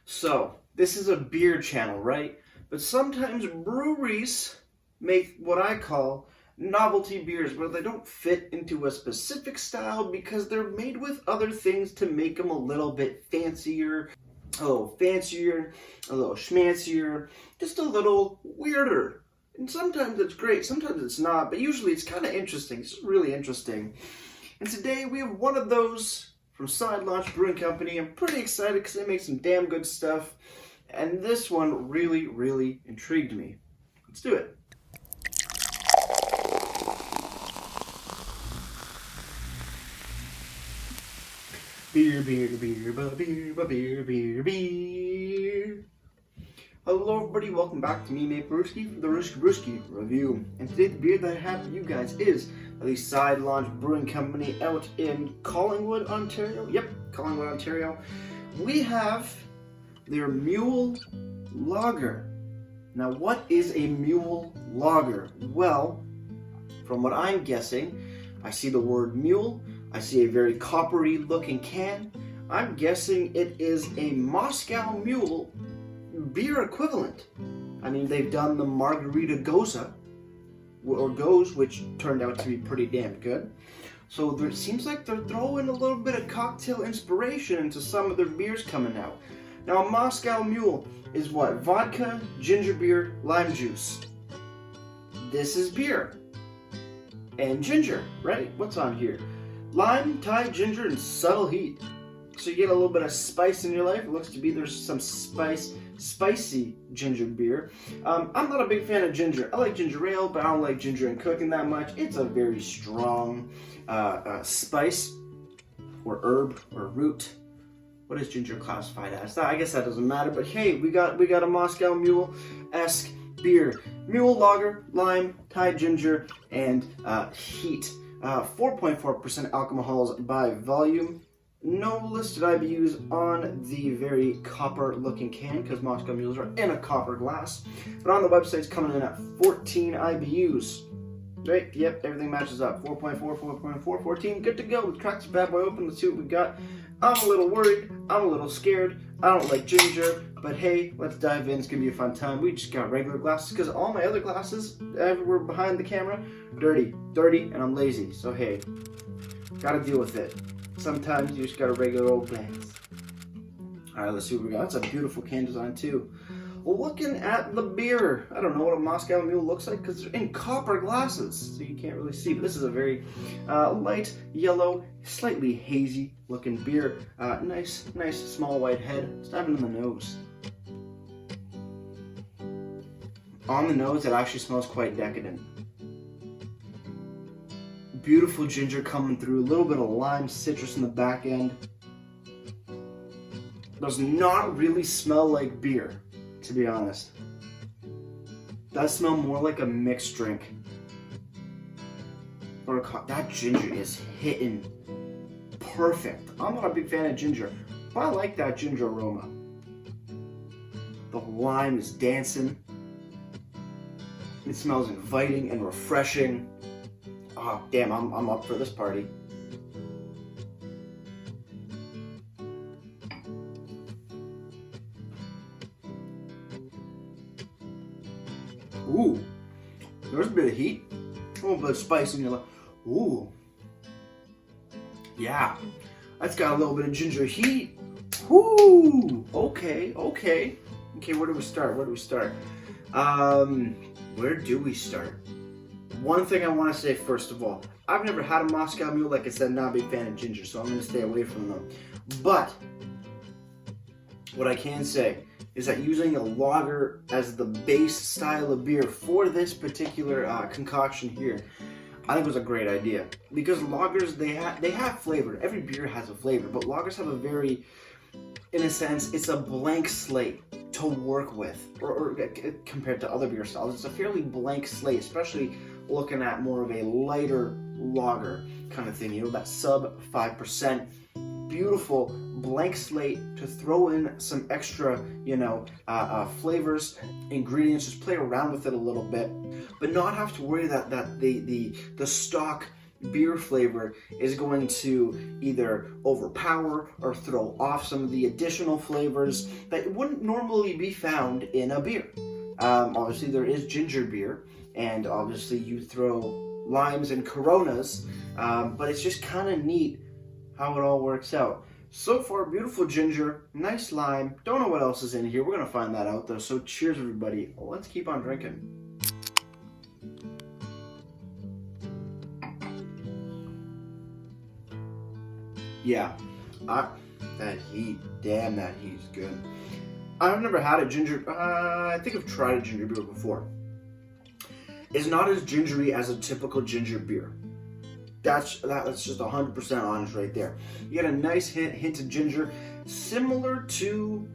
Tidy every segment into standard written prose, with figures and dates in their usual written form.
So, this is a beer channel, right? But sometimes breweries make what I call novelty beers where they don't fit into a specific style because they're made with other things to make them a little bit fancier, a little fancier, a little schmancier, just a little weirder. And sometimes it's great, sometimes it's not, but usually it's kind of interesting. It's really interesting. And today we have one of those from Side Launch Brewing Company. I'm pretty excited because they make some damn good stuff. And this one really, really intrigued me. Let's do it. Beer, beer, beer, beer, beer, beer. Hello everybody, welcome back to me, Mate Brewski, for the Brewski Review. And today the beer that I have for you guys is the Side Launch Brewing Company out in Collingwood, Ontario. Yep, Collingwood, Ontario. We have their Mule Lager. Now what is a Mule Lager? Well, from what I'm guessing, I see the word mule, I see a very coppery looking can. I'm guessing it is a Moscow Mule beer equivalent. I mean, they've done the Margarita Goza, or Goes, which turned out to be pretty damn good. So it seems like they're throwing a little bit of cocktail inspiration into some of their beers coming out. Now, a Moscow Mule is what? Vodka, ginger beer, lime juice. This is beer. And ginger, right? What's on here? Lime, Thai, ginger, and subtle heat. So you get a little bit of spice in your life. It looks to be there's some spicy ginger beer. I'm not a big fan of ginger. I like ginger ale, but I don't like ginger in cooking that much. It's a very strong spice or herb or root. What is ginger classified as? I guess that doesn't matter. But hey, we got a Moscow Mule-esque beer. Mule lager, lime, Thai ginger, and heat. 4.4% alcohols by volume. No listed IBUs on the very copper-looking can because Moscow Mules are in a copper glass. But on the website, it's coming in at 14 IBUs. Right? Yep, everything matches up. 4.4, 4.4, 14. Good to go. Let's crack this bad boy open. Let's see what we got. I'm a little worried. I'm a little scared. I don't like ginger. But hey, let's dive in. It's going to be a fun time. We just got regular glasses because all my other glasses everywhere behind the camera, dirty, and I'm lazy. So hey, gotta deal with it. Sometimes you just got a regular old glass. Alright, let's see what we got. It's a beautiful can design too. Looking at the beer, I don't know what a Moscow Mule looks like because they're in copper glasses, so you can't really see. But this is a very light yellow, slightly hazy looking beer. Nice small white head. Let's dive into the nose. On the nose, it actually smells quite decadent. Beautiful ginger coming through, a little bit of lime citrus in the back end. Does not really smell like beer, to be honest. Does smell more like a mixed drink. Or that ginger is hitting perfect. I'm not a big fan of ginger, but I like that ginger aroma. The lime is dancing. It smells inviting and refreshing. Oh, damn, I'm up for this party. Ooh, there's a bit of heat. A little bit of spice in your life. Ooh. Yeah, that's got a little bit of ginger heat. Ooh, okay. Okay, where do we start? Where do we start? One thing I want to say first of all, I've never had a Moscow Mule. Like I said, not a big fan of ginger, so I'm going to stay away from them. But what I can say is that using a lager as the base style of beer for this particular concoction here, I think was a great idea. Because lagers, they have flavor. Every beer has a flavor, but lagers have a very, in a sense, it's a blank slate to work with, or compared to other beer styles. It's a fairly blank slate, especially looking at more of a lighter lager kind of thing, you know, that sub 5%. Beautiful blank slate to throw in some extra, flavors, ingredients, just play around with it a little bit, but not have to worry that the stock beer flavor is going to either overpower or throw off some of the additional flavors that wouldn't normally be found in a beer. Obviously, there is ginger beer, and obviously you throw limes and Coronas, but it's just kind of neat how it all works out. So far, beautiful ginger, nice lime. Don't know what else is in here. We're going to find that out, though. So cheers, everybody. Let's keep on drinking. Yeah, that heat, damn, that heat is good. I've never had a ginger, I think I've tried a ginger beer before. It's not as gingery as a typical ginger beer. That's just 100% honest right there. You get a nice hint of ginger, similar to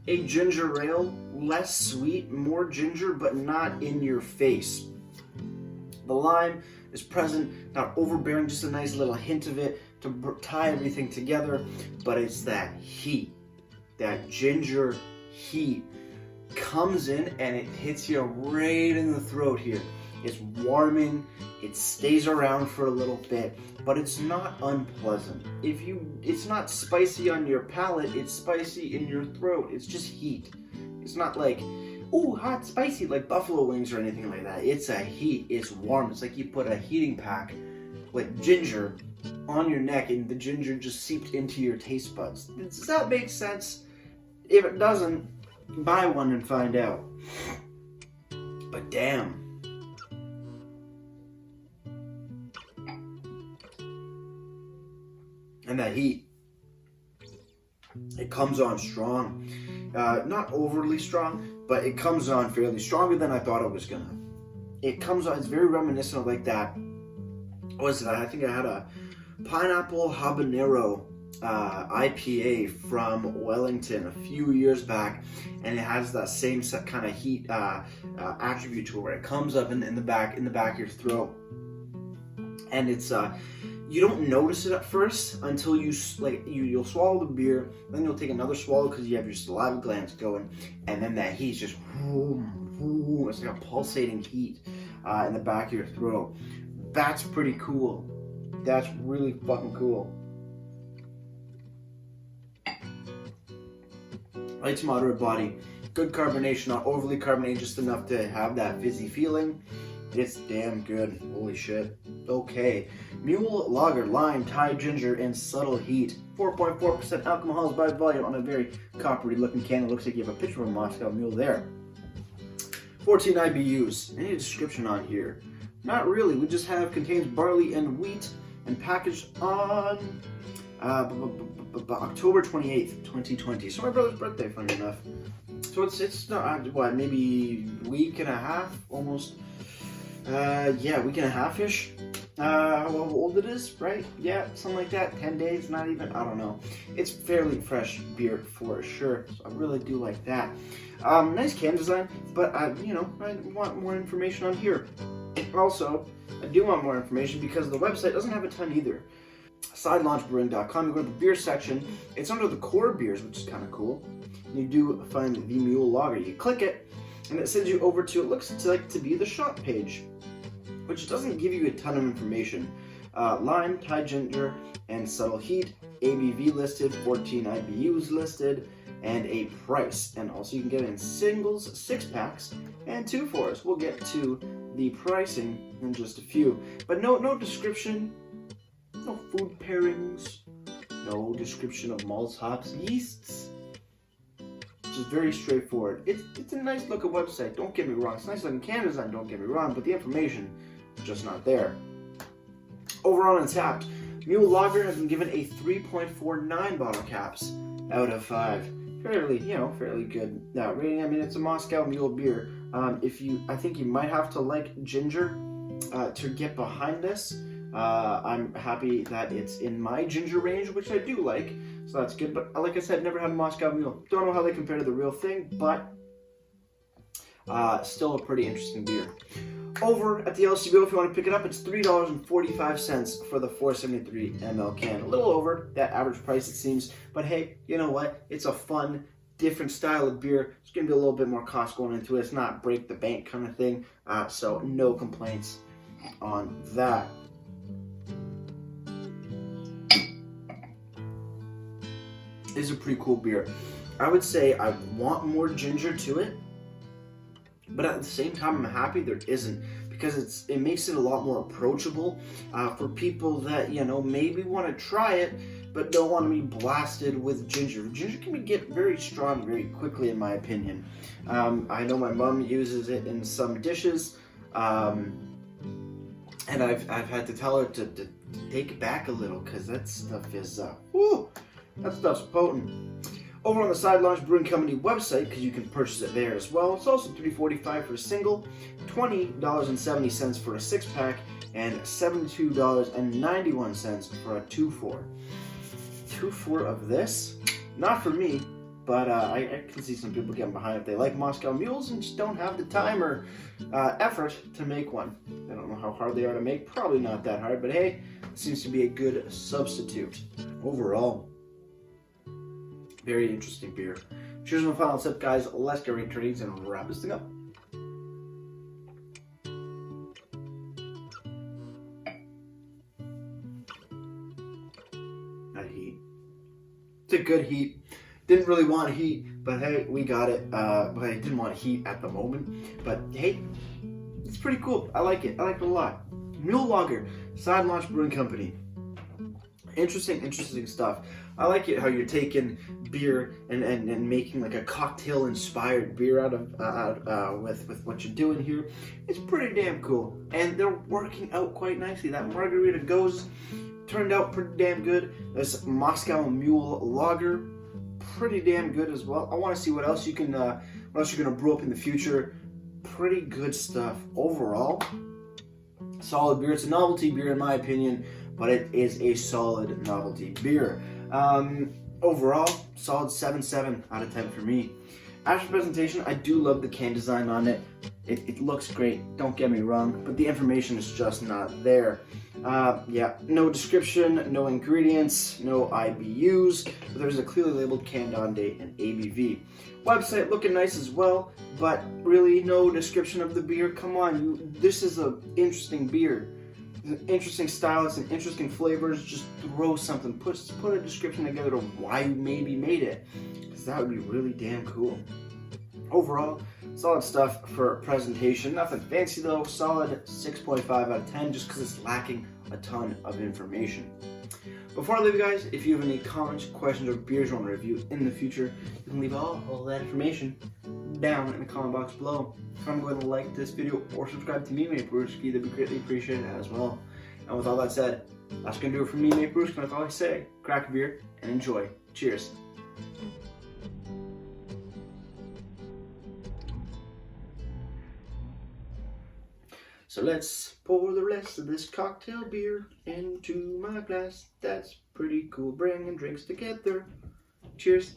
a ginger ale, less sweet, more ginger, but not in your face. The lime is present, not overbearing, just a nice little hint of it to tie everything together, but it's that heat, that ginger heat comes in and it hits you right in the throat here. It's warming, it stays around for a little bit, but it's not unpleasant. It's not spicy on your palate, it's spicy in your throat. It's just heat. It's not like, ooh, hot, spicy, like buffalo wings or anything like that. It's a heat, it's warm. It's like you put a heating pack with ginger on your neck and the ginger just seeped into your taste buds. Does that make sense? If it doesn't, buy one and find out. But damn. And that heat, it comes on strong. Not overly strong, but it comes on fairly stronger than I thought it was gonna. It comes on, it's very reminiscent of like that. What was it? I think I had a pineapple habanero IPA from Wellington a few years back, and it has that same kind of heat attribute to it, where it comes up in the back of your throat, and it's you don't notice it at first until you'll swallow the beer, then you'll take another swallow because you have your saliva glands going, and then that heat's just it's like a pulsating heat in the back of your throat. That's pretty cool. That's really fucking cool. Light to moderate body, good carbonation, not overly carbonated, just enough to have that fizzy feeling. It's damn good. Holy shit. Okay. Mule Lager, lime, Thai ginger, and subtle heat. 4.4% alcohol by volume on a very coppery looking can. It looks like you have a picture of a Moscow Mule there. 14 IBUs. Any description on here? Not really. We just have contains barley and wheat and packaged on October 28th, 2020. So my brother's birthday, funny enough. So it's not, what, maybe a week and a half, almost. Yeah, week and a half-ish. How old it is, right? Yeah, something like that. 10 days, not even, I don't know. It's fairly fresh beer for sure. So I really do like that. Nice can design, but I want more information on here. Also, I do want more information because the website doesn't have a ton either. SidelaunchBrewing.com, you go to the beer section. It's under the core beers, which is kind of cool. You do find the Mule Lager. You click it, and it sends you over to, it looks like to be the shop page, which doesn't give you a ton of information. Lime, Thai ginger, and subtle heat. ABV listed, 14 IBUs listed, and a price. And also you can get it in singles, 6-packs, and 2-4s. We'll get to the pricing in just a few. But no description, no food pairings, no description of malts, hops, yeasts. Just very straightforward. It's a nice looking website, don't get me wrong. It's nice looking can design, don't get me wrong, but the information is just not there. Over on Untappd, Mule Lager has been given a 3.49 bottle caps out of 5. Fairly good rating. I mean, it's a Moscow Mule beer. I think you might have to like ginger to get behind this. I'm happy that it's in my ginger range, which I do like, so that's good. But like I said, never had a Moscow Mule. Don't know how they compare to the real thing, but still a pretty interesting beer. Over at the LCBO, if you want to pick it up, it's $3.45 for the 473 ml can. A little over that average price, it seems. But hey, you know what? It's a fun, different style of beer. It's going to be a little bit more cost going into it. It's not break the bank kind of thing. So no complaints on that. is a pretty cool beer. I would say I want more ginger to it, but at the same time, I'm happy there isn't, because it makes it a lot more approachable for people that, you know, maybe want to try it but don't want to be blasted with ginger. Ginger can get very strong very quickly, in my opinion. I know my mom uses it in some dishes, and I've had to tell her to take it back a little, because that stuff is that stuff's potent. Over on the Side Launch Brewing Company website, because you can purchase it there as well, it's also $3.45 for a single, $20.70 for a 6-pack, and $72.91 for a 2-4. 2-4 of this? Not for me, but I can see some people getting behind it. They like Moscow Mules and just don't have the time or effort to make one. I don't know how hard they are to make. Probably not that hard, but hey, it seems to be a good substitute. Overall, very interesting beer. Cheers on the final sip, guys. Let's get ready to ratings and wrap this thing up. That heat. It's a good heat. Didn't really want heat, but hey, we got it. But I didn't want heat at the moment. But hey, it's pretty cool. I like it. I like it a lot. Mule Lager, Side Launch Brewing Company. Interesting stuff. I like it how you're taking beer and making like a cocktail inspired beer out of with what you're doing here. It's pretty damn cool, and they're working out quite nicely. That margarita turned out pretty damn good. This Moscow Mule Lager, pretty damn good as well. I want to see what else you're gonna brew up in the future. Pretty good stuff overall. Solid beer. It's a novelty beer in my opinion, but it is a solid novelty beer. Overall, solid 7 out of 10 for me. After presentation, I do love the can design on it. It looks great, don't get me wrong, but the information is just not there. Yeah, no description, no ingredients, no IBUs, but there's a clearly labeled canned on date and ABV. Website looking nice as well, but really no description of the beer. Come on, this is an interesting beer. It's an interesting style, it's an interesting flavors. Just throw something, put a description together to why you maybe made it, because that would be really damn cool. Overall, solid stuff for presentation. Nothing fancy though. Solid 6.5 out of 10, just because it's lacking a ton of information. Before I leave you guys, if you have any comments, questions, or beers you want to review in the future, you can leave all that information down in the comment box below. If you want to go ahead and like this video or subscribe to me, Mate Brewski, that'd be greatly appreciated as well. And with all that said, that's going to do it for me, Mate Brewski. That's all I say. Crack a beer and enjoy. Cheers. So let's pour the rest of this cocktail beer into my glass. That's pretty cool, bringing drinks together. Cheers.